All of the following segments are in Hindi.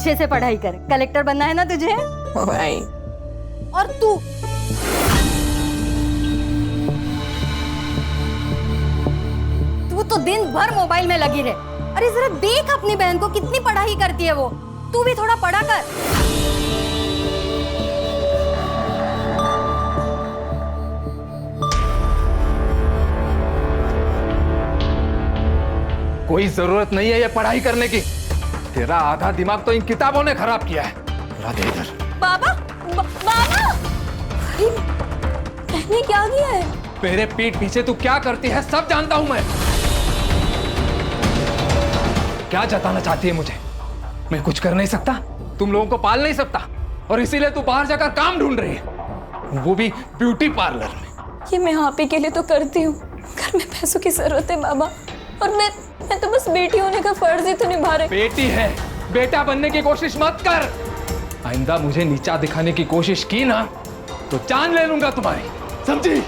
अच्छे से पढ़ाई कर, कलेक्टर बनना है ना तुझे। भाई और तू तो दिन भर मोबाइल में लगी रहे। अरे जरा देख अपनी बहन को, कितनी पढ़ाई करती है वो। तू भी थोड़ा पढ़ा कर। कोई जरूरत नहीं है ये पढ़ाई करने की। तेरा आधा दिमाग तो इन किताबों ने खराब किया है। ला दे इधर। बाबा, बाबा, अरे बहने क्या किया है? मेरे पीठ पीछे तू क्या करती है सब जानता हूं मैं। क्या जताना चाहती है मुझे? मैं कुछ कर नहीं सकता, तुम लोगों को पाल नहीं सकता, और इसीलिए तू बाहर जाकर काम ढूंढ रही है, वो भी ब्यूटी पार्लर में। ये मैं आप ही के लिए तो करती हूँ, घर में पैसों की जरूरत है बाबा, और मैं तो बस बेटी होने का फर्ज ही तो निभा रही। बेटी है, बेटा बनने की कोशिश मत कर। आइंदा मुझे नीचा दिखाने की कोशिश की ना तो जान ले लूंगा तुम्हारी, समझी?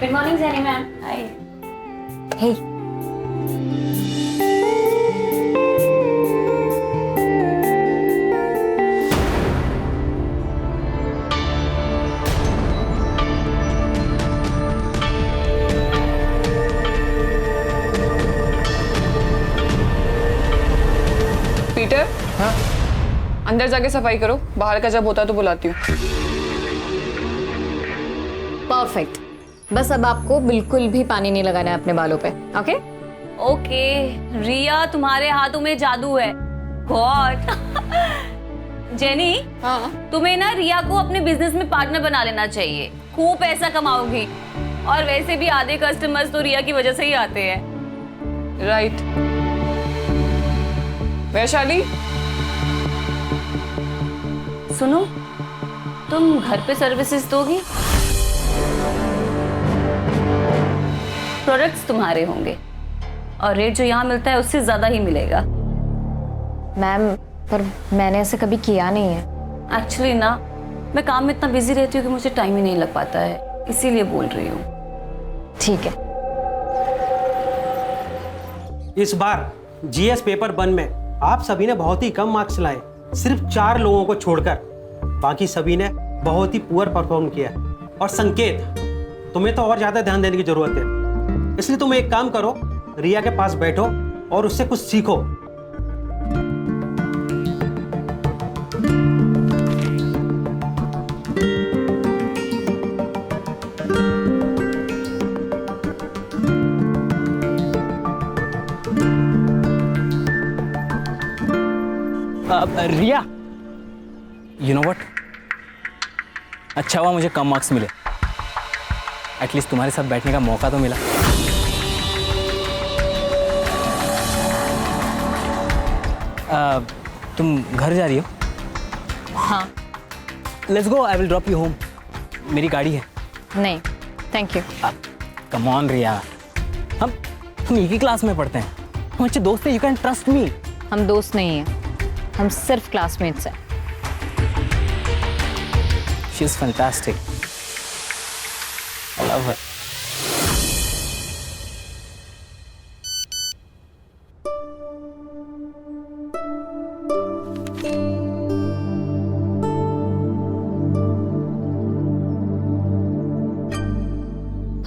Good morning Saini ma'am. Hi. Hey, Peter, हाँ? अंदर जाके सफाई करो, बाहर का जब होता है तो बुलाती हूँ। परफेक्ट। बस अब आपको बिल्कुल भी पानी नहीं लगाना है अपने बालों पे, ओके? ओके रिया, तुम्हारे हाथों में जादू है। गॉड। जेनी, हाँ, तुम्हें ना रिया को अपने बिजनेस में पार्टनर बना लेना चाहिए, खूब पैसा कमाओगी। और वैसे भी आधे कस्टमर्स तो रिया की वजह से ही आते हैं। राइट। वैशाली, सुनो, तुम घर पे सर्विसेज दोगी? प्रोडक्ट्स तुम्हारे होंगे और रेट जो यहाँ मिलता है उससे ज्यादा ही मिलेगा। मैम, पर मैंने ऐसे कभी किया नहीं है। एक्चुअली ना, मैं काम में इतना बिजी रहती हूँ कि मुझे टाइम ही नहीं लग पाता है, इसीलिए बोल रही हूँ। ठीक है। इस बार जीएस पेपर 1 में आप सभी ने बहुत ही कम मार्क्स लाए, सिर्फ 4 लोगों को छोड़कर। बाकी सभी ने बहुत ही पुअर परफॉर्म किया। और संकेत, तुम्हें तो और ज्यादा ध्यान देने की जरूरत है, इसलिए तुम एक काम करो, रिया के पास बैठो और उससे कुछ सीखो। रिया, यू नो व्हाट, अच्छा हुआ मुझे कम मार्क्स मिले, एटलीस्ट तुम्हारे साथ बैठने का मौका तो मिला। तुम घर जा रही हो? हाँ। Let's go, I will drop you home. मेरी गाड़ी है। नहीं, थैंक यू। कम ऑन रिया, हम एक ही क्लास में पढ़ते हैं, हम अच्छे दोस्त हैं, यू कैन ट्रस्ट मी। हम दोस्त नहीं हैं, हम सिर्फ क्लासमेट्स हैं। She is fantastic, I love her.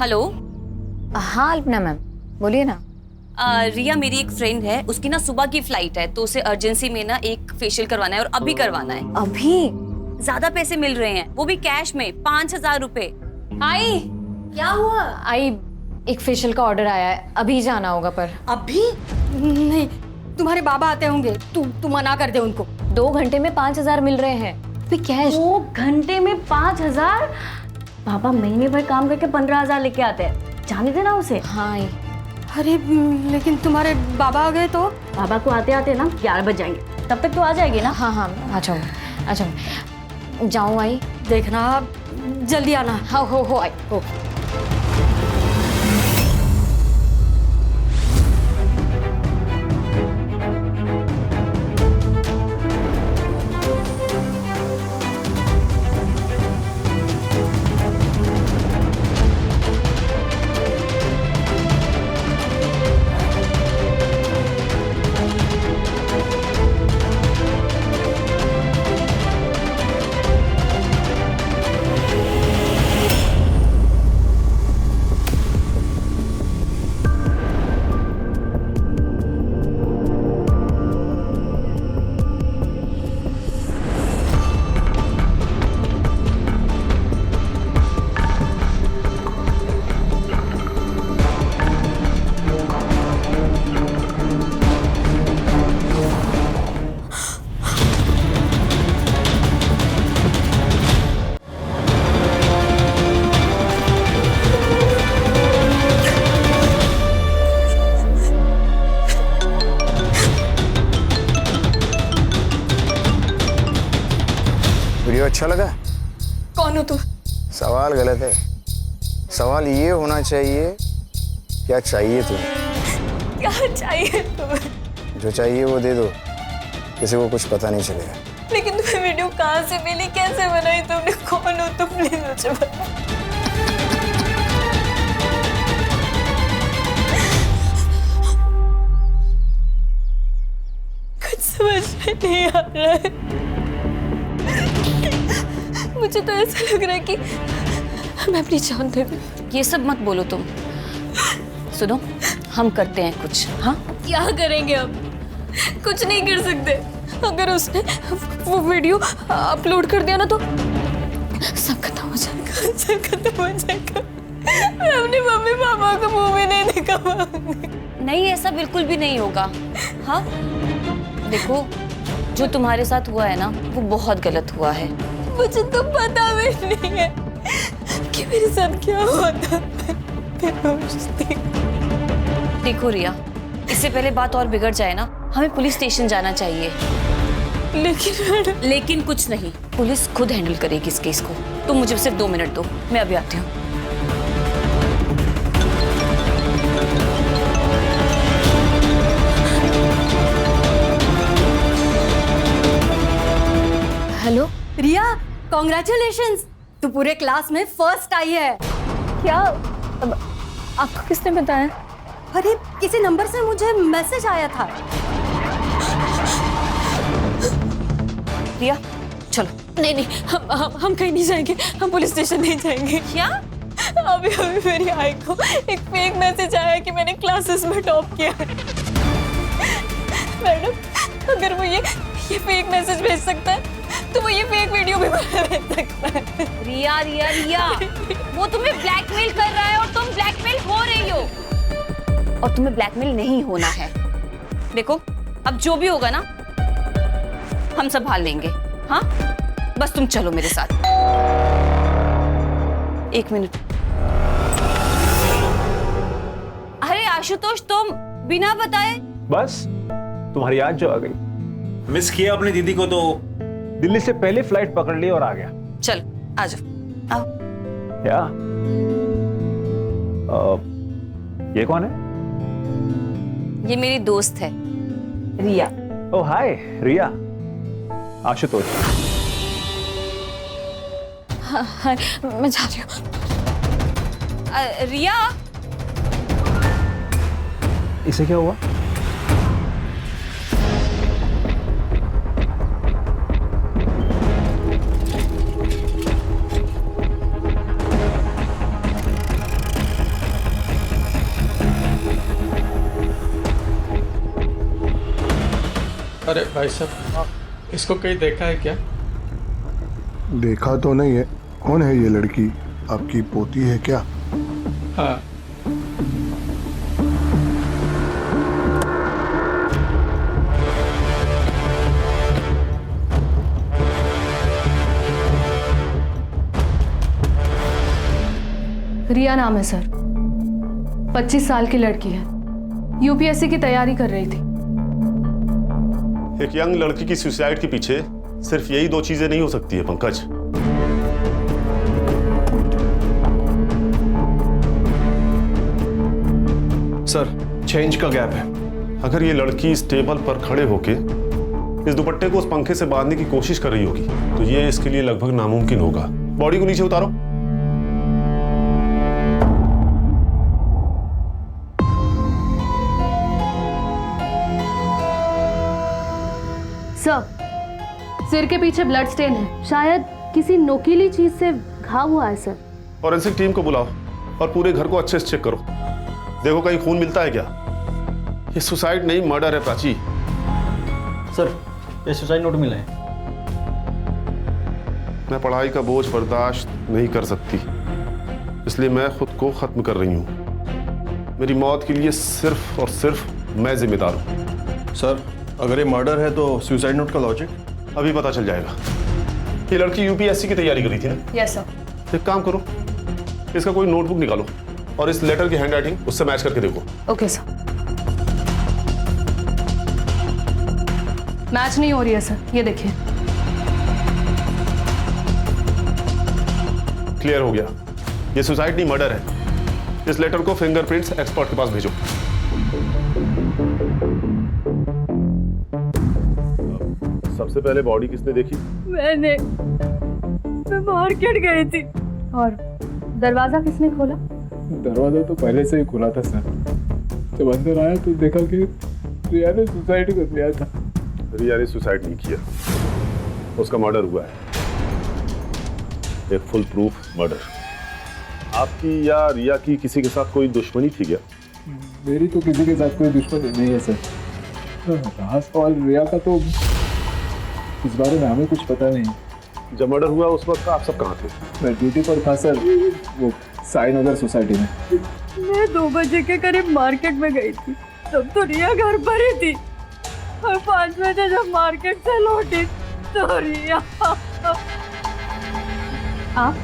Hello. हाँ अल्पना मैम, बोलिए ना। रिया मेरी एक फ्रेंड है, उसकी ना सुबह की फ्लाइट है, तो उसे अर्जेंसी में ना एक फेशियल करवाना है और अभी करवाना है। अभी? ज्यादा पैसे मिल रहे हैं, वो भी कैश में, 5000 रुपए। आई, क्या हुआ? आई, एक फेशियल का ऑर्डर आया है, अभी जाना होगा। पर अभी नहीं, तुम्हारे बाबा आते होंगे, तू मना कर दे उनको। 2 घंटे में 5000 मिल रहे हैं, अभी कैश। 2 घंटे में 5000? पापा महीने भर काम करके 15000 लेके आते हैं, जाने देना उसे। हाँ आई। अरे लेकिन तुम्हारे बाबा आ गए तो? बाबा को आते आते ना 11 बज जाएंगे, तब तक तो आ जाएगी ना? हाँ हाँ, आ जाऊँ, आ जाऊँ। जाऊँ आई? देखना जल्दी आना। हाँ, हो आई, हो। वीडियो अच्छा लगा? कौन हो तुम? सवाल गलत है। सवाल ये होना चाहिए, क्या चाहिए तुम्हें? क्या चाहिए तुम्हें? जो चाहिए वो दे दो, किसी को कुछ पता नहीं चलेगा। लेकिन तुम्हें वीडियो कहाँ से मिली, कैसे बनाई तुमने, कौन हो तुम, प्लीज मुझे बताओ। कुछ समझ में नहीं आ रहा है। मुझे तो ऐसा लग रहा है कि मैं अपनी जान दे दूं। ये सब मत बोलो तुम। सुनो, हम करते हैं कुछ। हाँ, क्या करेंगे अब? कुछ नहीं कर सकते। अगर उसने वो वीडियो अपलोड कर दिया ना तो सब खत्म हो जाएगा, सब खत्म हो जाएगा। मैं अपने मम्मी पापा को मुंह में नहीं दिखा पाऊंगी। नहीं, ऐसा बिल्कुल भी नहीं होगा। हाँ, देखो, जो तुम्हारे साथ हुआ है ना, वो बहुत गलत हुआ है। मुझे तो पता भी नहीं है कि मेरे साथ क्या हुआ था। मैं बेहोश थी। देखो रिया, इससे पहले बात और बिगड़ जाए ना, हमें पुलिस स्टेशन जाना चाहिए। लेकिन कुछ नहीं, पुलिस खुद हैंडल करेगी इस केस को। तुम मुझे सिर्फ 2 मिनट दो, मैं अभी आती हूँ। हेलो रिया, कॉन्ग्रेचुलेशंस, तू पूरे क्लास में फर्स्ट आई है। क्या? अब आपको किसने बताया? अरे किसी नंबर से मुझे मैसेज आया था। रिया, चलो। नहीं नहीं, हम कहीं नहीं जाएंगे, हम पुलिस स्टेशन नहीं जाएंगे। क्या? अभी अभी मेरी आई को एक फेक मैसेज आया कि मैंने क्लासेस में टॉप किया है। मैडम, अगर वो ये फेक मैसेज भेज सकता है तो वो ये फेक वीडियो भी भेज सकता है। रिया रिया रिया, वो तुम्हें ब्लैकमेल कर रहा है और तुम ब्लैकमेल हो रही हो। और तुम्हें ब्लैकमेल नहीं होना है। देखो, अब जो भी होगा ना, हम संभाल लेंगे। हाँ, बस तुम चलो मेरे साथ। 1 मिनट। अरे आशुतोष, तुम बिना बताए? बस तुम्हारी याद जो आ गई। मिस किया अपनी दीदी को तो दिल्ली से पहले फ्लाइट पकड़ ली और आ गया। चल, आ जाओ, आओ। क्या? ये कौन है? ये मेरी दोस्त है, रिया। ओह हाय रिया। आशुतोष। हाँ, मैं जा रही हूँ। रिया, इसे क्या हुआ? अरे भाई साहब, इसको कहीं देखा है क्या? देखा तो नहीं है। कौन है ये लड़की? आपकी पोती है क्या? हाँ। रिया नाम है सर, 25 साल की लड़की है, यूपीएससी की तैयारी कर रही थी। एक यंग लड़की की सुसाइड के पीछे सिर्फ यही 2 चीजें नहीं हो सकती है पंकज। सर, चेंज का गैप है। अगर ये लड़की इस टेबल पर खड़े होके इस दुपट्टे को उस पंखे से बांधने की कोशिश कर रही होगी तो ये इसके लिए लगभग नामुमकिन होगा। बॉडी को नीचे उतारो। सर, सिर के पीछे ब्लड स्टेन है, शायद किसी नोकीली चीज से घाव हुआ है सर। फॉरेंसिक टीम को बुलाओ और पूरे घर को अच्छे से चेक करो। देखो कहीं खून मिलता है क्या। ये सुसाइड नहीं, मर्डर है प्राची। सर, ये सुसाइड नोट मिला है। मैं पढ़ाई का बोझ बर्दाश्त नहीं कर सकती, इसलिए मैं खुद को खत्म कर रही हूँ। मेरी मौत के लिए सिर्फ और सिर्फ मैं जिम्मेदार हूँ। सर, अगर ये मर्डर है तो सुसाइड नोट का लॉजिक अभी पता चल जाएगा। ये लड़की यूपीएससी की तैयारी कर रही थी ना? Yes sir. एक काम करो, इसका कोई नोटबुक निकालो और इस लेटर की हैंडराइटिंग उससे मैच करके देखो। Okay sir. मैच नहीं हो रही है सर, ये देखिए। क्लियर हो गया, ये सुसाइड नहीं मर्डर है। इस लेटर को फिंगरप्रिंट्स एक्सपर्ट के पास भेजो। सबसे पहले बॉडी किसने देखी? मैं मार्केट गई थी। और दरवाजा किसने खोला? दरवाजा तो पहले से ही खुला था सर। जब अंदर आया तो देखा कि रिया ने सुसाइड कर लिया था। रिया ने सुसाइड नहीं किया, उसका मर्डर हुआ है, एक फुल प्रूफ मर्डर। आपकी या रिया की किसी के साथ कोई दुश्मनी थी क्या? मेरी तो किसी के साथ कोई दुश्मनी नहीं है सर। रहा सवाल रिया का, तो इस बारे में हमें कुछ पता नहीं। जब मर्डर हुआ उस वक्त आप सब कहाँ थे? मैं ड्यूटी पर था सर, वो साई नगर सोसाइटी में। मैं 2 बजे के करीब मार्केट में गई थी, तब तो रिया घर पर ही थी। और 5 बजे जब मार्केट से लौटी तो रिया। आप?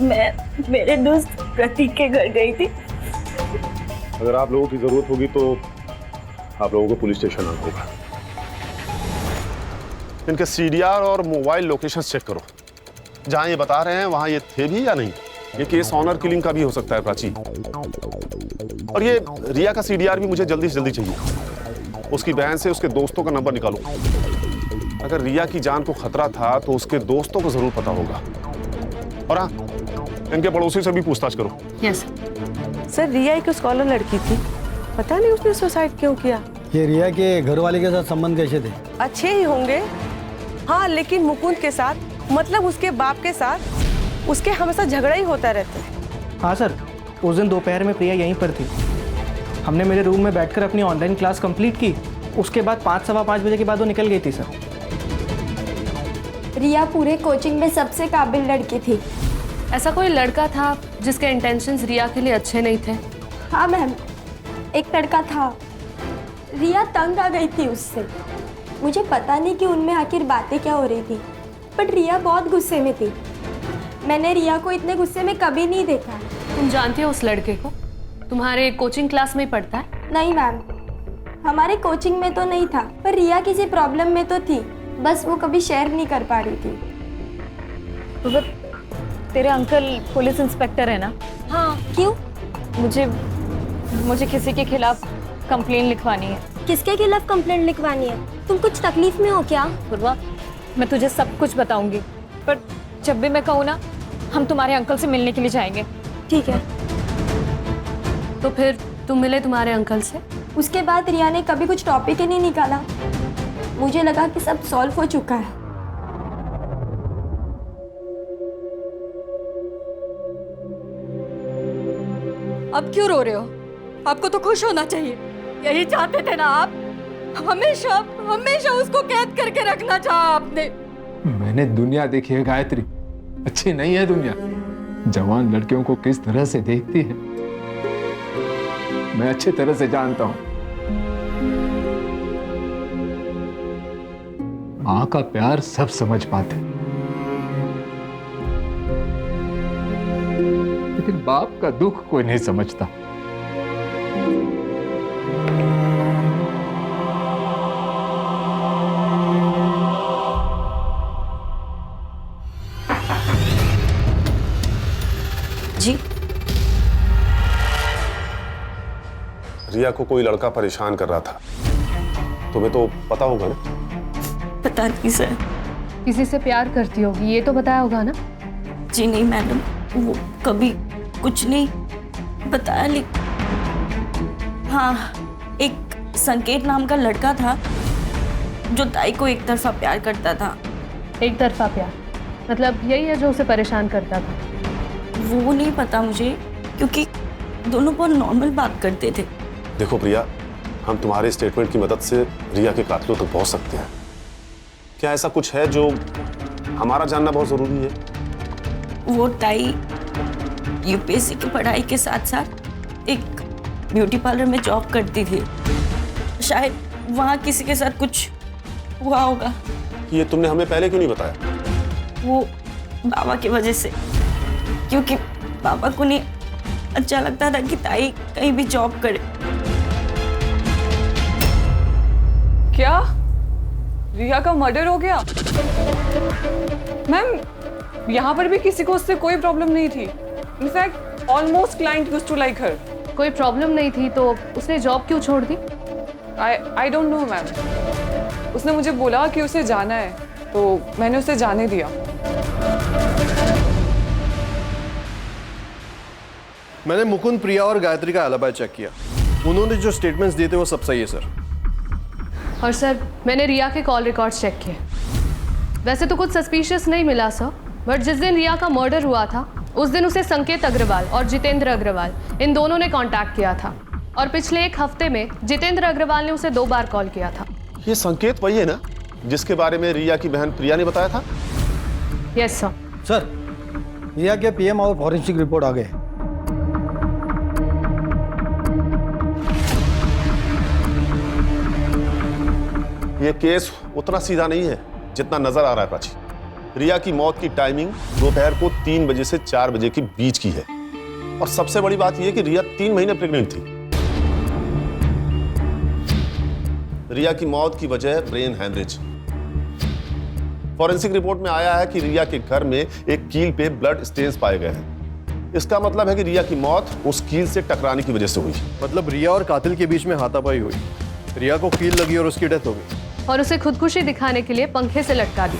मैं मेरे दोस्त प्रतीक के घर गई थी। अगर आप लोगों की जरूरत होगी तो आप लोगों को पुलिस स्टेशन आना होगा। इनके सीडीआर और मोबाइल लोकेशन चेक करो, जहां ये बता रहे हैं वहां ये थे भी या नहीं। ये केस ऑनर किलिंग का भी हो सकता है प्राची। और ये रिया का सीडीआर भी मुझे जल्दी से जल्दी चाहिए। उसकी बहन से उसके दोस्तों का नंबर निकालो। अगर रिया की जान को खतरा था तो उसके दोस्तों को जरूर पता होगा। और हाँ, इनके पड़ोसी से भी पूछताछ करो। यस सर, रिया एक स्कॉलर लड़की थी, पता नहीं उसने सुसाइड क्यों किया। ये रिया के घर वाले के साथ संबंध कैसे थे? अच्छे ही होंगे, हाँ, लेकिन मुकुंद के साथ, मतलब उसके बाप के साथ उसके हमेशा झगड़ा ही होता रहता है। हाँ सर, उस दिन दोपहर में प्रिया यहीं पर थी। हमने मेरे रूम में बैठकर अपनी ऑनलाइन क्लास कंप्लीट की। उसके बाद 5 सवा 5 बजे के बाद वो निकल गई थी सर। रिया पूरे कोचिंग में सबसे काबिल लड़की थी। ऐसा कोई लड़का था जिसके इंटेंशंस रिया के लिए अच्छे नहीं थे? हाँ मैम, एक लड़का था। रिया तंग आ गई थी उससे। मुझे पता नहीं कि उनमें आखिर बातें क्या हो रही थी, बट रिया बहुत गुस्से में थी। मैंने रिया को इतने गुस्से में कभी नहीं देखा। तुम जानती हो उस लड़के को? तुम्हारे कोचिंग क्लास में ही पढ़ता है? नहीं मैम, हमारे कोचिंग में तो नहीं था, पर रिया किसी प्रॉब्लम में तो थी, बस वो कभी शेयर नहीं कर पा रही थी। तो तेरे अंकल पुलिस इंस्पेक्टर है ना? हाँ, क्यों? मुझे किसी के खिलाफ कंप्लेन लिखवानी है। किसके खिलाफ कंप्लेंट लिखवानी है? तुम कुछ तकलीफ में हो क्या? पूर्वा, मैं तुझे सब कुछ बताऊंगी, पर जब भी मैं कहूँ ना, हम तुम्हारे अंकल से मिलने के लिए जाएंगे। ठीक है। तो फिर तुम मिले तुम्हारे अंकल से? उसके बाद रिया ने कभी कुछ टॉपिक ही नहीं निकाला। मुझे लगा कि सब सॉल्व हो चुका है। अब क्यों रो रहे हो? आपको तो खुश होना चाहिए। यही चाहते थे ना आप? हमेशा हमेशा उसको कैद करके रखना चाहा आपने। मैंने दुनिया देखी है गायत्री, अच्छी नहीं है दुनिया। जवान लड़कियों को किस तरह से देखती है मैं अच्छी तरह से जानता हूं। मां का प्यार सब समझ पाते, लेकिन बाप का दुख कोई नहीं समझता। जी, रिया को कोई लड़का परेशान कर रहा था, तुम्हें तो पता होगा ना? पता नहीं सर। किसी से प्यार करती होगी, ये तो बताया होगा ना? जी नहीं मैडम, वो कभी कुछ नहीं बताया। लेकिन हाँ, एक संकेत नाम का लड़का था जो ताई को एक तरफा प्यार करता था। एक तरफा प्यार मतलब यही है जो उसे परेशान करता था? वो नहीं पता मुझे, क्योंकि दोनों बहुत नॉर्मल बात करते थे। देखो प्रिया, हम तुम्हारे स्टेटमेंट की मदद से रिया के कातिलों तक पहुंच सकते हैं। क्या ऐसा कुछ है जो हमारा जानना बहुत जरूरी है? वो ताई यूपीएससी की पढ़ाई के साथ साथ एक ब्यूटी पार्लर में जॉब करती थी। शायद वहाँ किसी के साथ कुछ हुआ होगा। ये तुमने हमें पहले क्यों नहीं बताया? वो बाबा की वजह से, क्योंकि पापा को नहीं अच्छा लगता था कि ताई कहीं भी जॉब करे। क्या रिया का मर्डर हो गया? मैम, यहाँ पर भी किसी को उससे कोई प्रॉब्लम नहीं थी। In fact almost client used to like her. कोई प्रॉब्लम नहीं थी तो उसने जॉब क्यों छोड़ दी? I don't know ma'am. उसने मुझे बोला कि उसे जाना है तो मैंने उसे जाने दिया। मैंने मुकुंद, प्रिया और गायत्री का एलिबी चेक किया। उन्होंने जो स्टेटमेंट्स दिए थे वो सब सही है सर। और सर मैंने रिया के कॉल रिकॉर्ड्स चेक किए। वैसे तो कुछ सस्पिशियस नहीं मिला सर, बट जिस दिन रिया का मर्डर हुआ था उस दिन उसे संकेत अग्रवाल और जितेंद्र अग्रवाल इन दोनों ने कांटेक्ट किया था। और पिछले एक हफ्ते में जितेंद्र अग्रवाल ने उसे 2 बार कॉल किया था। ये संकेत वही है ना जिसके बारे में रिया की बहन प्रिया ने बताया था? Yes sir. सर, रिया के पीएम और फॉरेंसिक रिपोर्ट आ गए। ये केस उतना सीधा नहीं है जितना नजर आ रहा है प्राची। रिया की मौत की टाइमिंग दोपहर को 3 बजे से 4 बजे के बीच की है। और सबसे बड़ी बात यह कि रिया 3 महीने प्रेग्नेंट थी। रिया की मौत की वजह ब्रेन हैमरेज। फॉरेंसिक रिपोर्ट में आया है कि रिया के घर में एक कील पे ब्लड स्टेन्स पाए गए हैं। इसका मतलब है कि रिया की मौत उस कील से टकराने की वजह से हुई। मतलब रिया और कातिल के बीच में हाथापाई हुई, रिया को कील लगी और उसकी डेथ हो गई। और उसे खुदकुशी दिखाने के लिए पंखे से लटका दी।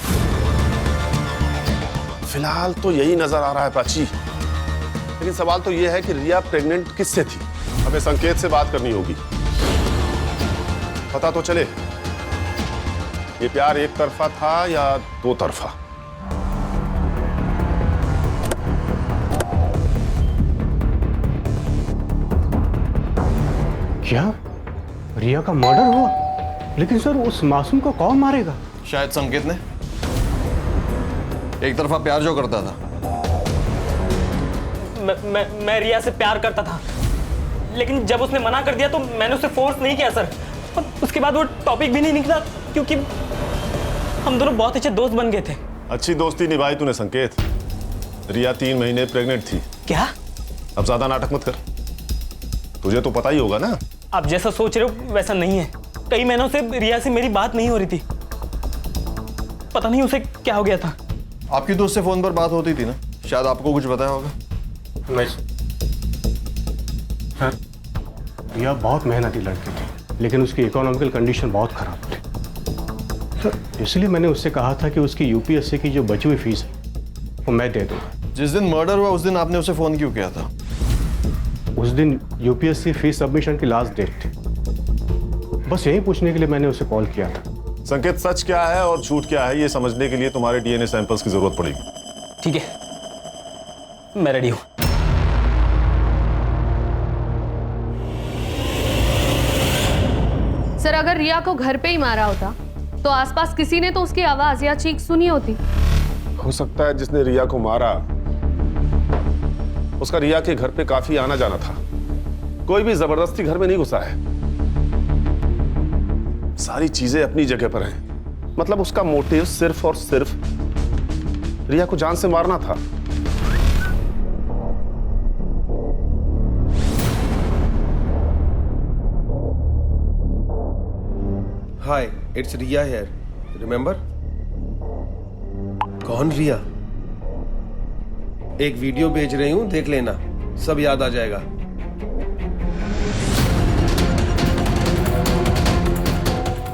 फिलहाल तो यही नजर आ रहा है प्राची, लेकिन सवाल तो यह है कि रिया प्रेग्नेंट किससे थी? हमें संकेत से बात करनी होगी। पता तो चले ये प्यार एक तरफा था या 2 तरफा। क्या रिया का मर्डर हुआ? लेकिन सर उस मासूम को कौन मारेगा? शायद संकेत ने। एक तरफा प्यार जो करता था। मैं रिया से प्यार करता था, लेकिन जब उसने मना कर दिया तो मैंने उसे फोर्स नहीं किया सर। और उसके बाद वो टॉपिक भी नहीं निकला क्योंकि हम दोनों बहुत अच्छे दोस्त बन गए थे। अच्छी दोस्ती निभाई तूने संकेत। रिया 3 महीने प्रेग्नेंट थी। क्या? अब ज्यादा नाटक मत कर, तुझे तो पता ही होगा ना। आप जैसा सोच रहे हो वैसा नहीं है। कई महीनों से रिया से मेरी बात नहीं हो रही थी। पता नहीं उसे क्या हो गया था। आपकी दोस्त से फोन पर बात होती थी ना, शायद आपको कुछ बताया होगा। नहीं सर, रिया बहुत मेहनती लड़की थी, लेकिन उसकी इकोनॉमिकल कंडीशन बहुत खराब थी सर। इसलिए मैंने उससे कहा था कि उसकी यूपीएससी की जो बची हुई फीस है वो मैं दे दूंगा। जिस दिन मर्डर हुआ उस दिन आपने उसे फोन क्यों किया था? उस दिन यूपीएससी फीस सबमिशन की लास्ट डेट थी। बस यही पूछने के लिए मैंने उसे कॉल किया था। संकेत, सच क्या है और झूठ क्या है ये समझने के लिए तुम्हारे डीएनए सैंपल्स की जरूरत पड़ेगी। ठीक है, मैं रेडी हूं। सर अगर रिया को घर पे ही मारा होता तो आसपास किसी ने तो उसकी आवाज या चीख सुनी होती। हो सकता है जिसने रिया को मारा उसका रिया के घर पे काफी आना जाना था। कोई भी जबरदस्ती घर में नहीं घुसा है। सारी चीजें अपनी जगह पर हैं। मतलब उसका मोटिव सिर्फ और सिर्फ रिया को जान से मारना था। हाय, इट्स रिया हियर, रिमेंबर? कौन रिया? एक वीडियो भेज रही हूं, देख लेना, सब याद आ जाएगा।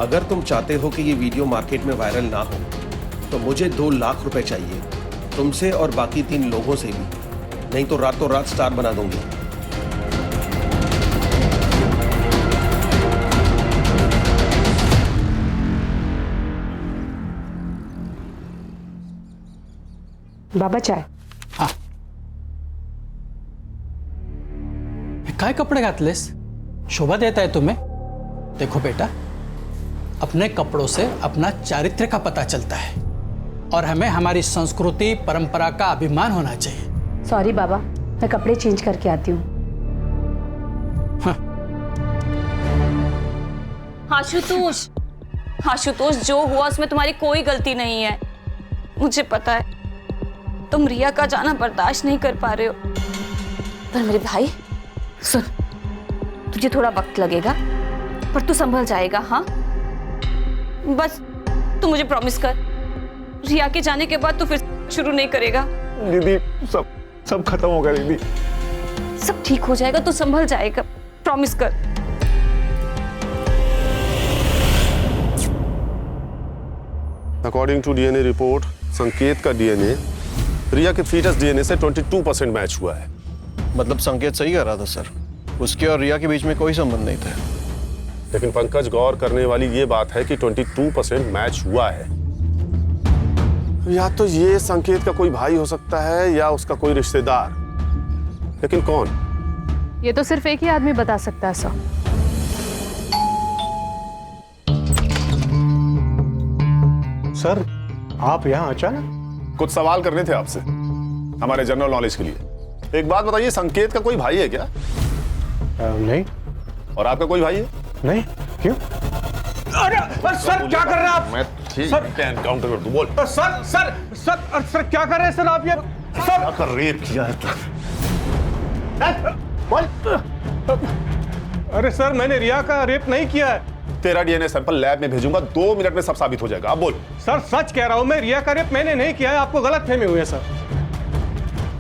अगर तुम चाहते हो कि ये वीडियो मार्केट में वायरल ना हो तो मुझे 2 लाख रुपए चाहिए, तुमसे और बाकी 3 लोगों से भी, नहीं तो रातों रात स्टार बना दूंगी। बाबा चाय. काय कपडे घातलेस? शोभा देता है तुम्हें? देखो बेटा, अपने कपड़ों से अपना चारित्र्य का पता चलता है और हमें हमारी संस्कृति परंपरा का अभिमान होना चाहिए। सॉरी बाबा, मैं कपड़े चेंज करके आती हूँ। आशुतोष, आशुतोष, जो हुआ उसमें तुम्हारी कोई गलती नहीं है। मुझे पता है तुम रिया का जाना बर्दाश्त नहीं कर पा रहे हो, पर मेरे भाई सुन, तुझे थोड़ा वक्त लगेगा पर तू संभल जाएगा। हाँ, बस तू मुझे प्रॉमिस कर, रिया के जाने के बाद तू फिर शुरू नहीं करेगा। दीदी सब खत्म होगा दीदी। सब ठीक हो जाएगा, तो संभल जाएगा, प्रॉमिस कर। अकॉर्डिंग टू डीएनए रिपोर्ट, संकेत का डीएनए रिया के फीटस डीएनए से 22% मैच हुआ है। मतलब संकेत सही कह रहा था सर, उसके और रिया के बीच में कोई संबंध नहीं था। लेकिन पंकज, गौर करने वाली ये बात है कि 22% मैच हुआ है। या तो ये संकेत का कोई भाई हो सकता है या उसका कोई रिश्तेदार, लेकिन कौन? ये तो सिर्फ एक ही आदमी बता सकता है सर। सर, आप यहाँ अचानक? कुछ सवाल करने थे आपसे, हमारे जनरल नॉलेज के लिए। एक बात बताइए, संकेत का कोई भाई है क्या? नहीं। और आपका कोई भाई है? नहीं। क्यों? अरे सर, क्या कर रहे हैं आप? मैं ठीक एनकाउंटर कर दूं, बोल। सर क्या कर रहे हैं सर आप? ये क्या कर रेप किया है तू? अरे सर, मैंने रिया का रेप नहीं किया है। तेरा डीएनए सैंपल लैब में भेजूंगा, 2 मिनट में सब साबित हो जाएगा। अब बोल। सर सच कह रहा हूं मैं, रिया का रेप मैंने नहीं किया है, आपको गलतफहमी हुई है सर।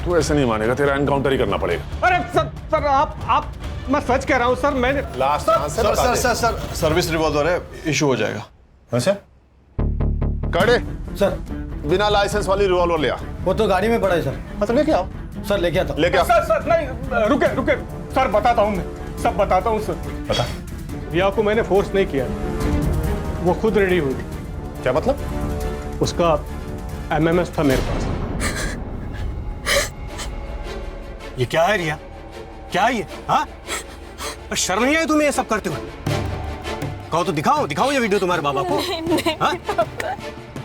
तू ऐसे नहीं मानेगा, तेरा एनकाउंटर ही करना पड़ेगा। अरे सर आप मैं सच कह रहा हूं सर, मैंने लास्ट सर सर्विस रिवॉल्वर है, इशू हो जाएगा। अच्छा कड़े सर, बिना लाइसेंस वाली रिवॉल्वर ले आ। वो तो गाड़ी में पड़ा है सर। मतलब लेके आओ सर, लेके आता हूं। लेके आओ। सर नहीं, रुके सर, बताता हूं मैं, सब बताता हूं सर। बता। रिया को मैंने फोर्स नहीं किया, वो खुद रेडी हुई। क्या मतलब? उसका एमएमएस था मेरे पास। ये क्या है रिया? क्या है ये? हाँ, शर्म नहीं आई तुम्हें ये सब करते हुए? कहो तो दिखाओ ये वीडियो तुम्हारे बाबा को। नहीं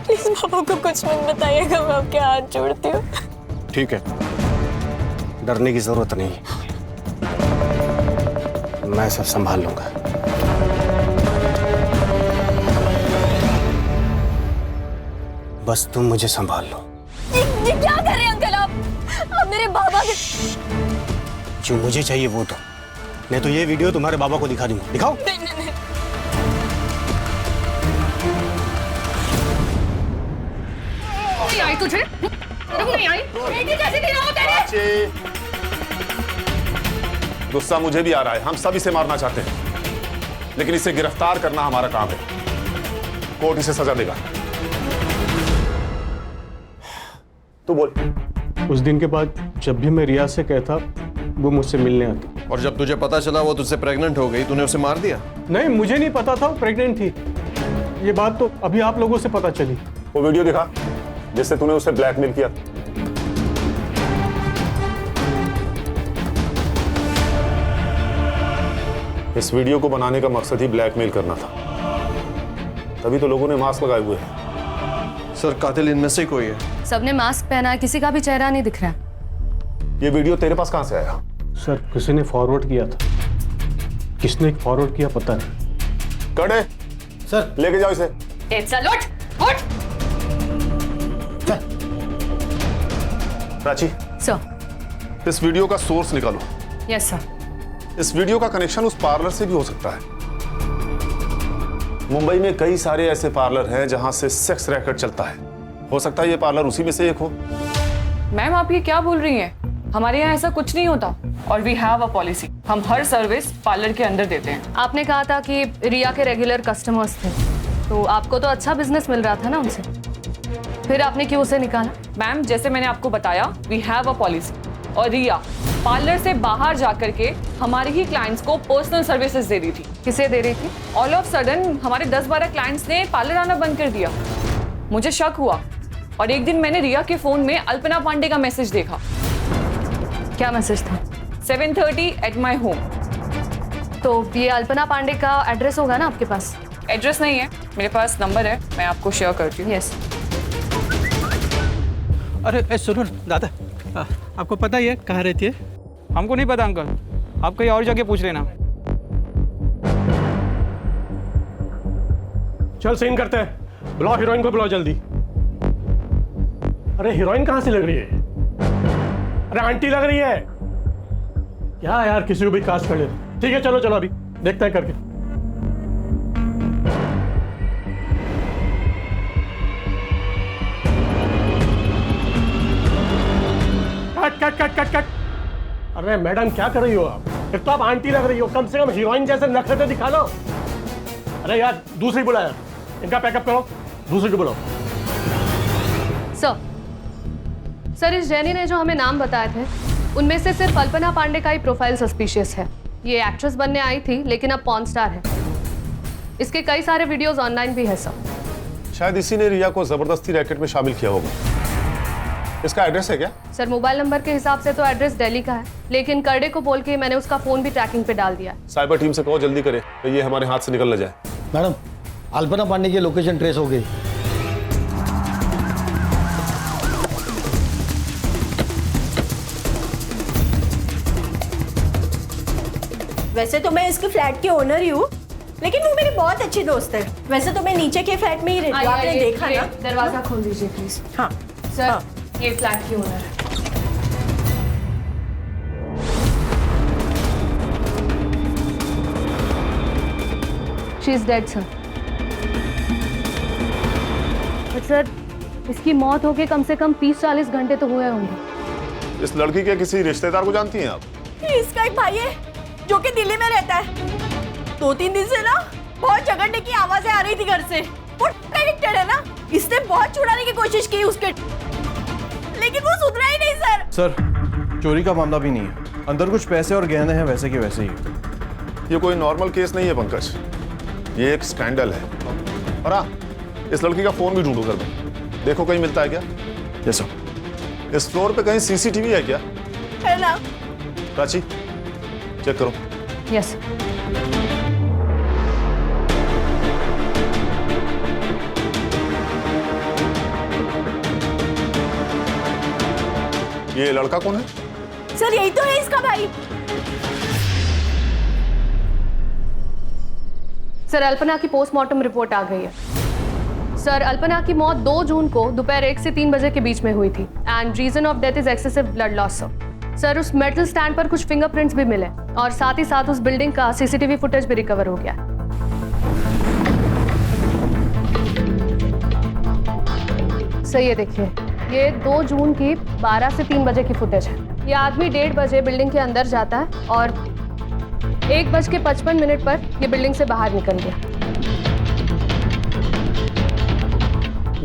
प्लीज पापा को कुछ मत बताइएगा, मैं आपके हाथ जोड़ती हूँ। ठीक है, डरने की जरूरत नहीं, मैं सब संभाल लूंगा। बस तुम मुझे संभाल लो। ये क्या कर रहे हैं अंकल आप मेरे बाबा के। जो मुझे चाहिए वो दो, नहीं तो ये वीडियो तुम्हारे बाबा को दिखा दूंगा। दिखाओ। नहीं। नहीं आई तुझे? नहीं आई? बेटी कैसे गिरा हो तेरे? गुस्सा मुझे भी आ रहा है, हम सब इसे मारना चाहते हैं, लेकिन इसे गिरफ्तार करना हमारा काम है। कोर्ट इसे सजा देगा। तू बोल। उस दिन के बाद जब भी मैं रिया से कहता, वो मुझसे मिलने आता। और जब तुझे पता चला वो तुझसे प्रेग्नेंट हो गई, तूने उसे मार दिया? नहीं, मुझे नहीं पता था वो प्रेग्नेंट थी। ये बात तो अभी आप लोगों से पता चली। वो वीडियो दिखा जिससे तूने उसे ब्लैकमेल किया। इस वीडियो को बनाने का मकसद ही ब्लैकमेल करना था, तभी तो लोगों ने मास्क लगाए हुए हैं। सर, कातिल इनमें से कोई है। सबने मास्क पहना है, किसी का भी चेहरा नहीं दिख रहा। ये वीडियो तेरे पास कहां से आया? सर, किसी ने फॉरवर्ड किया था। किसने फॉरवर्ड किया पता नहीं। कड़े सर, लेके जाओ इसे। चल उठ। प्राची सर। इस वीडियो का सोर्स निकालो। Yes sir. इस वीडियो का कनेक्शन उस पार्लर से भी हो सकता है। मुंबई में कई सारे ऐसे पार्लर हैं जहां से सेक्स रैकेट चलता है। हो सकता है ये पार्लर उसी में से एक हो। मैम, आप ये क्या बोल रही हैं? हमारे यहाँ ऐसा कुछ नहीं होता, और वी हैव अ पॉलिसी, हम हर सर्विस पार्लर के अंदर देते हैं। आपने कहा था कि रिया के रेगुलर कस्टमर्स थे, तो आपको तो अच्छा बिजनेस मिल रहा था ना उनसे, फिर आपने क्यों उसे निकाला? मैम, जैसे मैंने आपको बताया, वी हैव अ पॉलिसी, और रिया पार्लर से बाहर जाकर के हमारे ही क्लाइंट्स को पर्सनल सर्विसेज दे रही थी। किसे दे रही थी? ऑल ऑफ सडन हमारे 10-12 क्लाइंट्स ने पार्लर आना बंद कर दिया। मुझे शक हुआ, और एक दिन मैंने रिया के फोन में अल्पना पांडे का मैसेज देखा। क्या मैसेज था? 7:30 एट माई होम। तो ये अल्पना पांडे का एड्रेस होगा ना आपके पास? एड्रेस नहीं है, मेरे पास नंबर है, मैं आपको शेयर करती हूँ। यस। अरे सुनो दादा, आपको पता ही है कहाँ रहती है? हमको नहीं पता अंकल, आप कहीं और जगह पूछ लेना। चल सीन करते हैं, बुलाओ हीरोइन को, बुलाओ जल्दी। अरे हीरोइन कहाँ से लग रही है? अरे आंटी लग रही है क्या यार? किसी को भी कास्ट कर ले। ठीक है, चलो अभी देखते हैं करके। Cut cut cut cut. अरे मैडम क्या कर रही हो आप? एक तो आप आंटी लग रही हो, कम से कम हीरोइन जैसे नखरे तो दिखा लो। अरे यार दूसरी बुला यार, इनका पैकअप करो, दूसरी को बुलाओ। सर इस जेनी ने जो हमें नाम बताए थे उनमें से सिर्फ अल्पना पांडे का ही प्रोफाइल सस्पिशियस है। ये एक्ट्रेस बनने आई थी लेकिन अब पॉर्न स्टार है। इसके कई सारे वीडियोस ऑनलाइन भी है सर। शायद इसी ने रिया को जबरदस्ती रैकेट में शामिल किया होगा। इसका एड्रेस है क्या? सर मोबाइल नंबर के हिसाब से तो एड्रेस दिल्ली का है, लेकिन करडे को बोल के मैंने उसका फोन भी ट्रैकिंग पे डाल दिया। साइबर टीम से कहो जल्दी करे तो ये हमारे हाथ से निकल न जाए। मैडम अल्पना पांडे की लोकेशन ट्रेस हो गई। वैसे तो मैं इसके फ्लैट की ओनर ही हूँ, लेकिन वो मेरी बहुत अच्छी दोस्त है। वैसे तो मैं नीचे के फ्लैट में ही रहती हूँ, आपने देखा ना। दरवाजा खोल दीजिए प्लीज। हाँ सर हाँ। ये फ्लैट की ओनर है। She is dead sir. Sir इसकी मौत होके कम से कम 30-40 घंटे तो हुए होंगे। इस लड़की के किसी रिश्तेदार को जानती हैं आप? इसका एक भाई है जो कि दिल्ली में रहता है। 2-3 दिन से ना बहुत झगड़ने की आवाजें आ रही थी घर से। वो एडिक्टेड है ना, इसने बहुत छुड़ाने की कोशिश की उसके, लेकिन वो सुधरा ही नहीं सर। सर चोरी का मामला भी नहीं है, अंदर कुछ पैसे और गहने हैं वैसे के वैसे ही। ये कोई नॉर्मल केस नहीं है पंकज, ये एक स्कैंडल है। और हाँ, इस लड़की का फोन भी ढूंढो घर में, देखो कहीं मिलता है क्या। Yes sir. इस फ्लोर पे कहीं सीसीटीवी है क्या? है ना। प्राची चेक करो। यस। ये लड़का कौन है? सर यही तो है इसका भाई। सर अल्पना की पोस्टमार्टम रिपोर्ट आ गई है। सर अल्पना की मौत 2 जून को दोपहर 1 से 3 बजे के बीच में हुई थी and reason of death is excessive blood loss. Sir उस मेटल स्टैंड पर कुछ फिंगरप्रिंट्स भी मिले और साथ ही साथ उस बिल्डिंग का सीसीटीवी फुटेज भी रिकवर हो गया। सर ये देखिए, ये 2 जून की 12 से 3 बजे की फुटेज है। ये आदमी 1:30 बजे बिल्डिंग के अंदर जाता है और 1:55 पर ये बिल्डिंग से बाहर निकल गया।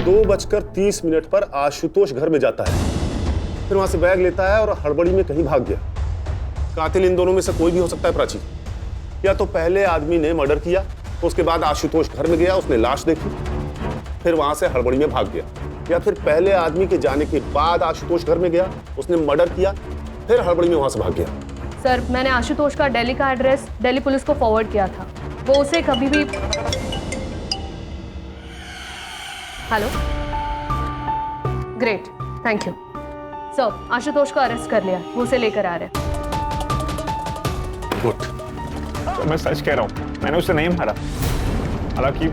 2:30 पर आशुतोष घर में जाता है, फिर वहां से बैग लेता है और हड़बड़ी में कहीं भाग गया। कातिल इन दोनों में से कोई भी हो सकता है प्राची। या तो पहले आदमी ने मर्डर किया, उसके बाद आशुतोष घर में गया, उसने लाश देखी, फिर वहां से हड़बड़ी में भाग गया। या फिर पहले आदमी के जाने के बाद आशुतोष घर में गया, उसने मर्डर किया, फिर हड़बड़ी में वहां से भाग गया। सर मैंने आशुतोष का दिल्ली का एड्रेस दिल्ली पुलिस को फॉरवर्ड किया था। वो उसे कभी भी। Hello, great, thank you sir. Ashutosh को अरेस्ट कर लिया, वो उसे लेकर आ रहे हैं। गुड। तो मैं सच कह रहा हूँ, मैंने उसे नहीं मारा। हालांकि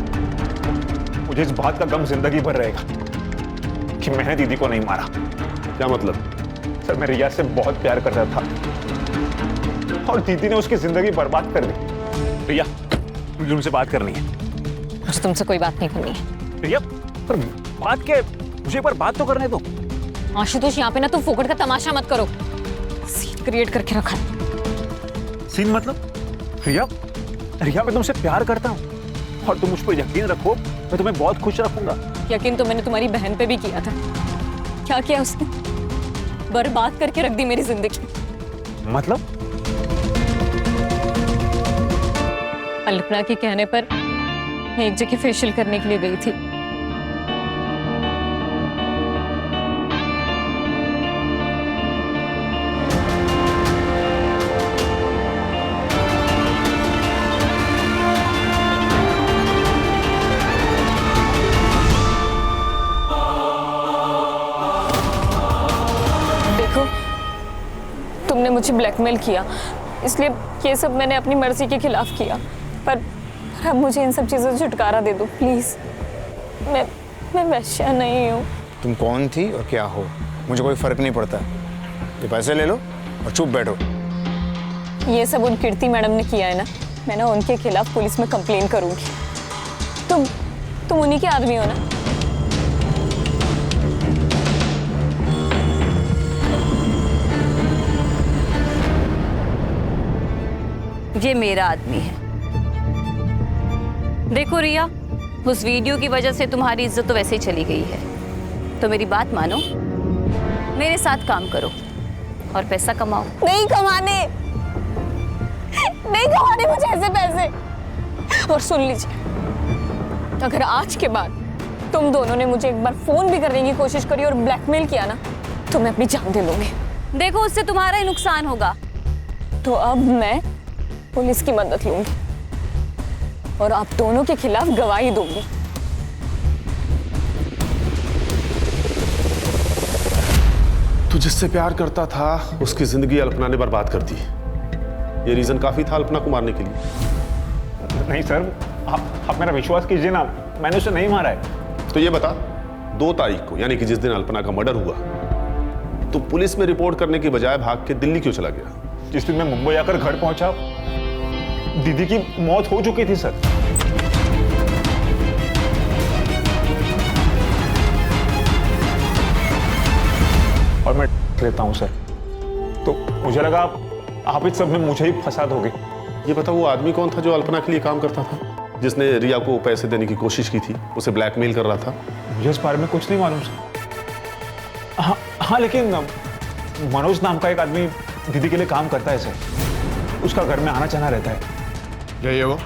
मुझे इस बात का गम जिंदगी भर रहेगा कि मैंने दीदी को नहीं मारा। क्या मतलब? सर मैं रिया से बहुत प्यार करता था और दीदी ने उसकी जिंदगी बर्बाद कर दी। रिया मुझे तुमसे बात करनी है। मुझे तुमसे कोई बात नहीं करनी है। रिया पर बात के, मुझे एक बार बात तो करने दो। आशुतोष यहाँ पे ना तुम फोकट का तमाशा मत करो। सीन क्रिएट करके रखा है। सीन मतलब? रिया रिया मैं तुमसे प्यार करता हूँ और तुम मुझ पर यकीन रखो, मैं तुम्हें बहुत खुश रखूंगा। यकीन तो मैंने तुम्हारी बहन पे भी किया था। क्या किया उसने? बर्बाद करके रख दी मेरी जिंदगी। मतलब? अल्पना के कहने पर मैं एक जगह फेशियल करने के लिए गई थी। देखो, तुमने मुझे ब्लैकमेल किया, इसलिए ये सब मैंने अपनी मर्जी के खिलाफ किया। पर अब मुझे इन सब चीज़ों से छुटकारा दे दो प्लीज। मैं वैश्या नहीं हूँ। तुम कौन थी और क्या हो, मुझे कोई फर्क नहीं पड़ता। ये पैसे ले लो और चुप बैठो। ये सब उन कीर्ति मैडम ने किया है ना, मैं ना उनके खिलाफ पुलिस में कंप्लेन करूंगी। तुम उन्हीं के आदमी हो ना? ये मेरा आदमी है। देखो रिया, उस वीडियो की वजह से तुम्हारी इज्जत तो वैसे ही चली गई है, तो मेरी बात मानो, मेरे साथ काम करो और पैसा कमाओ। नहीं कमाने मुझे ऐसे पैसे। और सुन लीजिए, अगर आज के बाद तुम दोनों ने मुझे एक बार फोन भी करने की कोशिश करी और ब्लैकमेल किया ना, तो मैं अपनी जान दे लूंगी। देखो, उससे तुम्हारा ही नुकसान होगा। तो अब मैं पुलिस की मदद लूंगी और आप दोनों के खिलाफ गवाही दूंगी। तू जिससे प्यार करता था उसकी जिंदगी अल्पना ने बर्बाद कर दी। ये रीजन काफी था अल्पना को मारने के लिए। नहीं सर, आप मेरा विश्वास कीजिए ना, मैंने उसे नहीं मारा है। तो ये बता, 2 तारीख को यानी कि जिस दिन अल्पना का मर्डर हुआ, तो पुलिस में रिपोर्ट करने की बजाय भाग के दिल्ली क्यों चला गया? जिस दिन मैं मुंबई आकर घर पहुंचा, दीदी की मौत हो चुकी थी सर। और मैं लेता हूं सर, तो मुझे लगा आप इस सब में मुझे ही फंसा दोगे। ये बता, वो आदमी कौन था जो अल्पना के लिए काम करता था, जिसने रिया को पैसे देने की कोशिश की थी, उसे ब्लैकमेल कर रहा था? मुझे इस बारे में कुछ नहीं मालूम सर। हाँ, लेकिन मनोज नाम का एक आदमी दीदी के लिए काम करता है सर। उसका घर में आना जाना रहता है। यही है वो?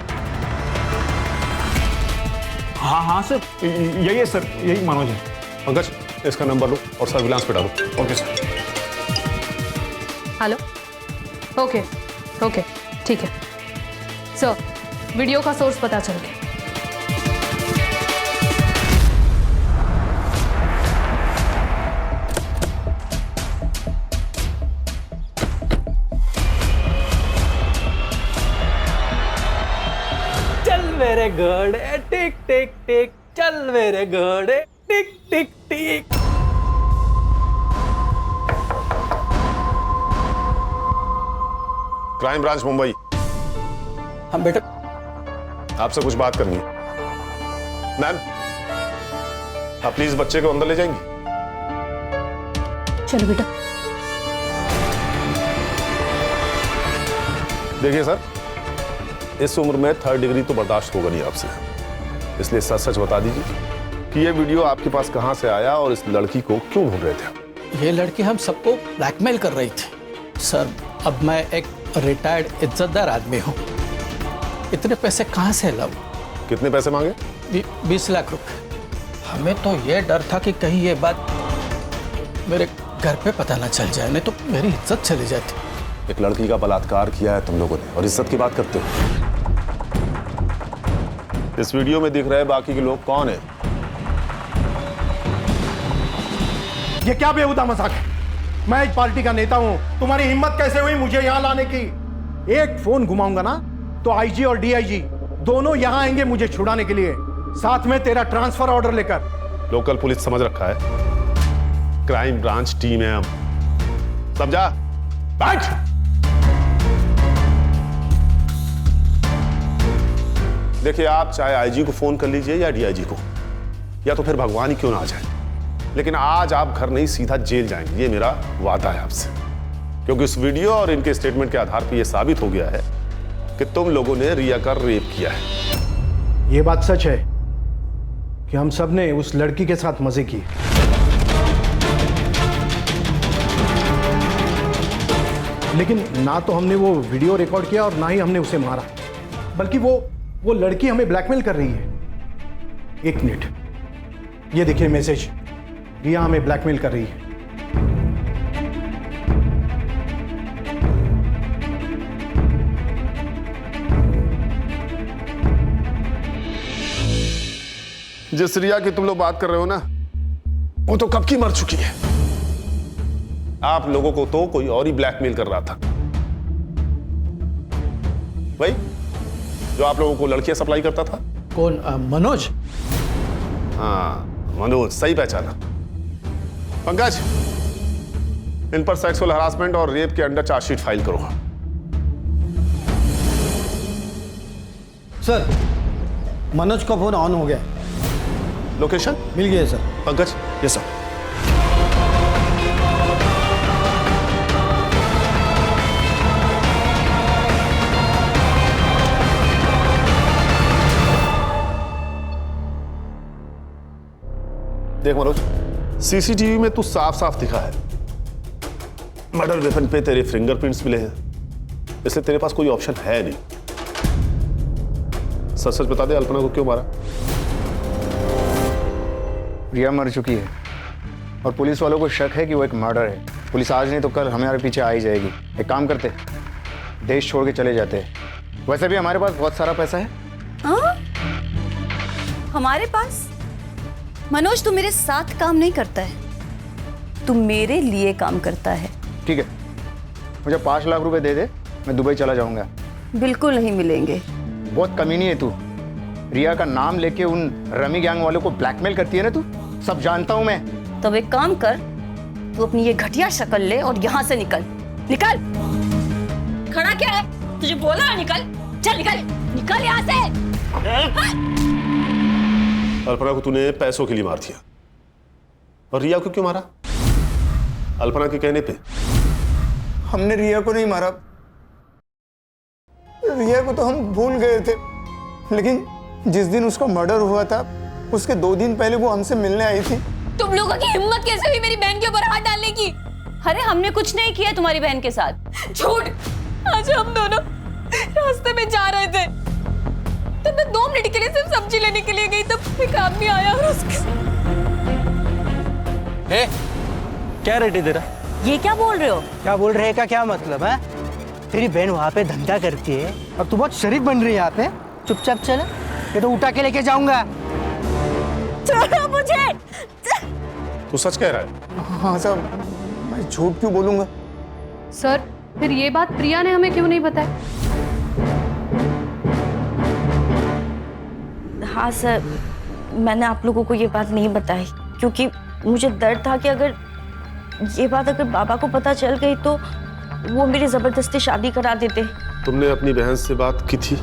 हाँ सर, यही है सर, यही मनोज है। पंकज, इसका नंबर लो और सर्विलांस पे डालो। Okay sir. हेलो। ओके, ठीक है सर, वीडियो का सोर्स पता चल गया। चल मेरे घोड़े टिक टिक टिक, चल मेरे घोड़े टिक टिक टिक। Crime branch Mumbai. हम बेटा, आपसे कुछ बात करनी है। मैम, आप प्लीज बच्चे को अंदर ले जाएंगी? चलो बेटा। देखिए सर, इस उम्र में 3rd डिग्री तो बर्दाश्त होगा नहीं आपसे, इसलिए सच सच बता दीजिए कि ये वीडियो आपके पास कहां से आया और इस लड़की को क्यों ढूंढ रहे थे? ये लड़की हम सबको ब्लैकमेल कर रही थी सर। अब मैं एक रिटायर्ड इज्जतदार आदमी हूँ, इतने पैसे कहाँ से लाऊं? कितने पैसे मांगे? 20 लाख रुपए। हमें तो ये डर था कि कहीं ये बात मेरे घर पे पता ना चल जाए, नहीं तो मेरी इज्जत चली जाती। एक लड़की का बलात्कार किया है तुम लोगों ने और इज्जत की बात करते हो। इस वीडियो में दिख रहे बाकी के लोग कौन है? ये क्या बेहुदा मजाक है? मैं एक पार्टी का नेता हूं, तुम्हारी हिम्मत कैसे हुई मुझे यहां लाने की? एक फोन घुमाऊंगा ना तो आईजी और डीआईजी दोनों यहां आएंगे मुझे छुड़ाने के लिए, साथ में तेरा ट्रांसफर ऑर्डर लेकर। लोकल पुलिस समझ रखा है, क्राइम ब्रांच टीम है हम, समझा? बैठ। देखिए, आप चाहे आईजी को फोन कर लीजिए या डीआईजी को, या तो फिर भगवान ही क्यों ना आ जाए, लेकिन आज आप घर नहीं सीधा जेल जाएंगे, ये मेरा वादा है आपसे। क्योंकि इस वीडियो और इनके स्टेटमेंट के आधार पर यह साबित हो गया है कि तुम लोगों ने रिया का रेप किया है। ये बात सच है कि हम सब ने उस लड़की के साथ मजे किए, लेकिन ना तो हमने वो वीडियो रिकॉर्ड किया और ना ही हमने उसे मारा, बल्कि वो लड़की हमें ब्लैकमेल कर रही है। एक मिनट, ये देखिए मैसेज, रिया हमें ब्लैकमेल कर रही है। जिस रिया की तुम लोग बात कर रहे हो ना, वो तो कब की मर चुकी है। आप लोगों को तो कोई और ही ब्लैकमेल कर रहा था, भाई जो आप लोगों को लड़कियां सप्लाई करता था। कौन? मनोज? हाँ, मनोज, सही पहचाना। पंकज, इन पर सेक्सुअल हरासमेंट और रेप के अंडर चार्जशीट फाइल करो। सर, मनोज का फोन ऑन हो गया। लोकेशन मिल गया सर। पंकज, ये सर। देख मनोज, सीसीटीवी में तू साफ साफ दिखा है, मर्डर वेपन पे तेरे फिंगरप्रिंट्स मिले हैं, इसलिए तेरे पास कोई ऑप्शन है नहीं। सच सच बता दे, अल्पना को क्यों मारा? रिया मर चुकी है और पुलिस वालों को शक है कि वो एक मर्डर है। पुलिस आज नहीं तो कल हमारे पीछे आ ही जाएगी। एक काम करते, देश छोड़ के चले जाते। वैसे भी हमारे पास बहुत सारा पैसा है। हाँ? हमारे पास? मनोज, तू मेरे साथ काम नहीं करता है, तू मेरे लिए काम करता है। ठीक है, मुझे 5 लाख रुपए दे दे, मैं दुबई चला जाऊंगा। बिल्कुल नहीं मिलेंगे। बहुत कमीनी है तू। रिया का नाम लेके उन रमी गैंग वालों को ब्लैकमेल करती है ना तू, सब जानता हूं मैं। तो एक काम कर, तू अपनी ये घटिया शक्ल ले और यहाँ से निकल। निकल। खड़ा क्या है? तुझे बोला ना निकल। चल निकल, निकल यहाँ से। अल्पना को तूने पैसों के लिए मार दिया, और रिया को क्यों मारा? अल्पना के कहने पे। हमने रिया को नहीं मारा, रिया को तो हम भूल गए थे, लेकिन जिस दिन उसका मर्डर हुआ था उसके 2 दिन पहले वो हमसे मिलने आई थी। तुम लोगों की हिम्मत कैसे हुई मेरी बहन के ऊपर हाथ डालने की? अरे हमने कुछ नहीं किया तुम्हारी बहन के साथ। झूठ। आज हम दोनों रास्ते में जा रहे थे, तब मैं 2 मिनट के लिए सिर्फ सब्जी लेने के लिए गई, तब एक आदमी आया और उसके क्या रेट है तेरा? ये क्या बोल रहे हो? क्या बोल रहे का क्या मतलब है? तेरी बहन वहाँ पे धंधा करती है और तू बहुत शरीफ बन रही है यहाँ पे। चुपचाप चला, ये तो उठा के लेके जाऊंगा। छोड़ो मुझे। तू सच कह रहा है? हाँ सर, मैं झूठ क्यों बोलूंगा? सर, फिर ये बात प्रिया ने हमें क्यों नहीं बताई? हाँ सर, मैंने आप लोगों को ये बात नहीं बताई क्योंकि मुझे डर था कि अगर ये बात बाबा को पता चल गई तो वो मेरी जबरदस्ती शादी करा देते। तुमने अपनी बहन से बात की थी?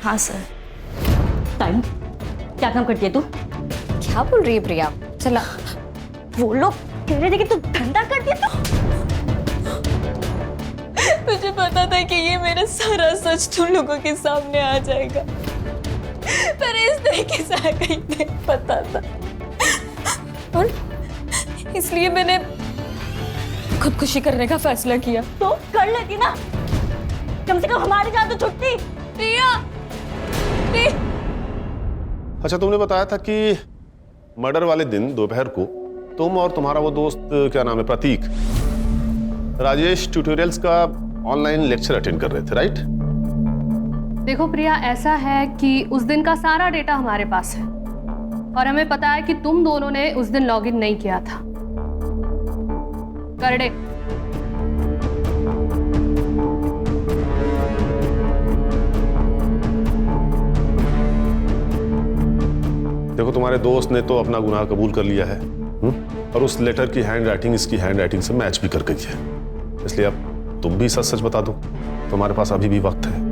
हाँ सर। टाइम क्या काम करती है तू? क्या बोल रही है प्रिया? चला, वो लोग कह रहे थे कि तू धंधा करती है तो। मुझे पता था कि ये मेरा सारा सच तुम लोगों के सामने आ जाएगा, पर इस तरीके से आएगा ही नहीं पता था, और इसलिए मैंने खुदकुशी करने का फैसला किया। तो कर लेती ना, कम से कम हमारी जान तो छुटती। प्रिया, अच्छा, तुमने बताया था कि मर्डर वाले दिन दोपहर को तुम और तुम्हारा वो दोस्त, क्या नाम है, प्रतीक, राजेश ट्यूटोरियल्स का ऑनलाइन लेक्चर अटेंड कर रहे थे, राइट? देखो प्रिया, ऐसा है कि उस दिन का सारा डेटा हमारे पास है और हमें पता है कि तुम दोनों ने उस दिन लॉगिन नहीं किया था। करडे। देखो, तुम्हारे दोस्त ने तो अपना गुनाह कबूल कर लिया है, और उस लेटर की हैंड राइटिंग इसकी हैंड राइटिंग से मैच भी कर गई है, इसलिए अब तुम भी सच सच बता दो। तुम्हारे पास अभी भी वक्त है।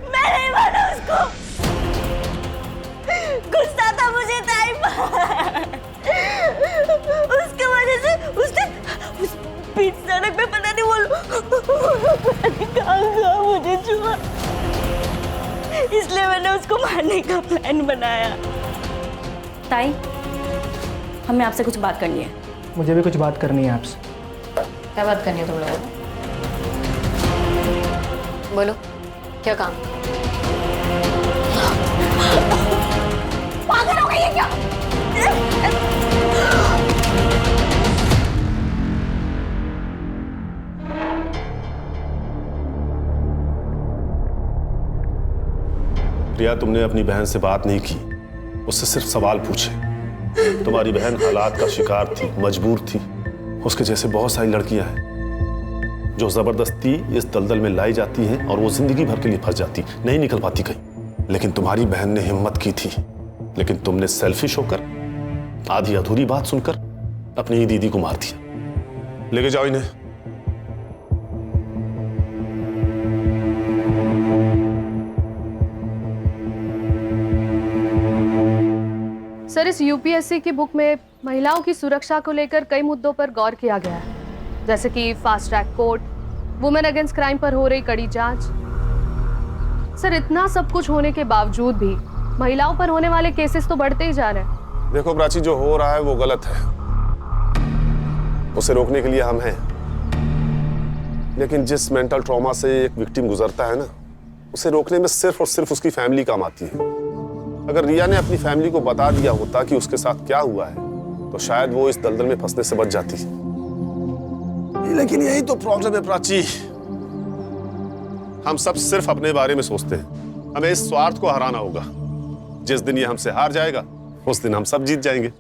मैं नहीं माना उसको, गुस्सा था मुझे टाइम। उसके वजह से उसने उस बीच सड़क पे पता नहीं कहाँ मुझे छुआ, इसलिए मैंने उसको मारने का प्लान बनाया। ताई, हमें आपसे कुछ बात करनी है। मुझे भी कुछ बात करनी है आपसे। क्या बात करनी है तुम लोगों को? बोलो, क्या काम? पागल हो गई है क्या? प्रिया, तुमने अपनी बहन से बात नहीं की, उससे सिर्फ सवाल पूछे। तुम्हारी बहन हालात का शिकार थी, मजबूर थी। उसके जैसे बहुत सारी लड़कियां हैं जो जबरदस्ती इस दलदल में लाई जाती हैं और वो जिंदगी भर के लिए फंस जाती, नहीं निकल पाती कहीं। लेकिन तुम्हारी बहन ने हिम्मत की थी, लेकिन तुमने सेल्फिश होकर, आधी अधूरी बात सुनकर अपनी ही दीदी को मार दिया। लेके जाओ इन्हें। सर, इस यूपीएससी की बुक में महिलाओं की सुरक्षा को लेकर कई मुद्दों पर गौर किया गया है, जैसे कि fast track court, women against crime पर हो रही कड़ी जांच। सर, इतना सब कुछ होने के बावजूद भी महिलाओं पर होने वाले केसेस तो बढ़ते ही जा रहे हैं। देखो प्राची, जो हो रहा है वो गलत है, उसे रोकने के लिए हम हैं। लेकिन जिस मेंटल ट्रॉमा से एक विक्टिम गुजरता है ना, उसे रोकने में सिर्फ और सिर्फ उसकी फैमिली काम आती है। अगर रिया ने अपनी फैमिली को बता दिया होता कि उसके साथ क्या हुआ है, तो शायद वो इस दलदल में फंसने से बच जाती। लेकिन यही तो प्रॉब्लम है प्राची, हम सब सिर्फ अपने बारे में सोचते हैं। हमें इस स्वार्थ को हराना होगा। जिस दिन ये हमसे हार जाएगा, उस दिन हम सब जीत जाएंगे।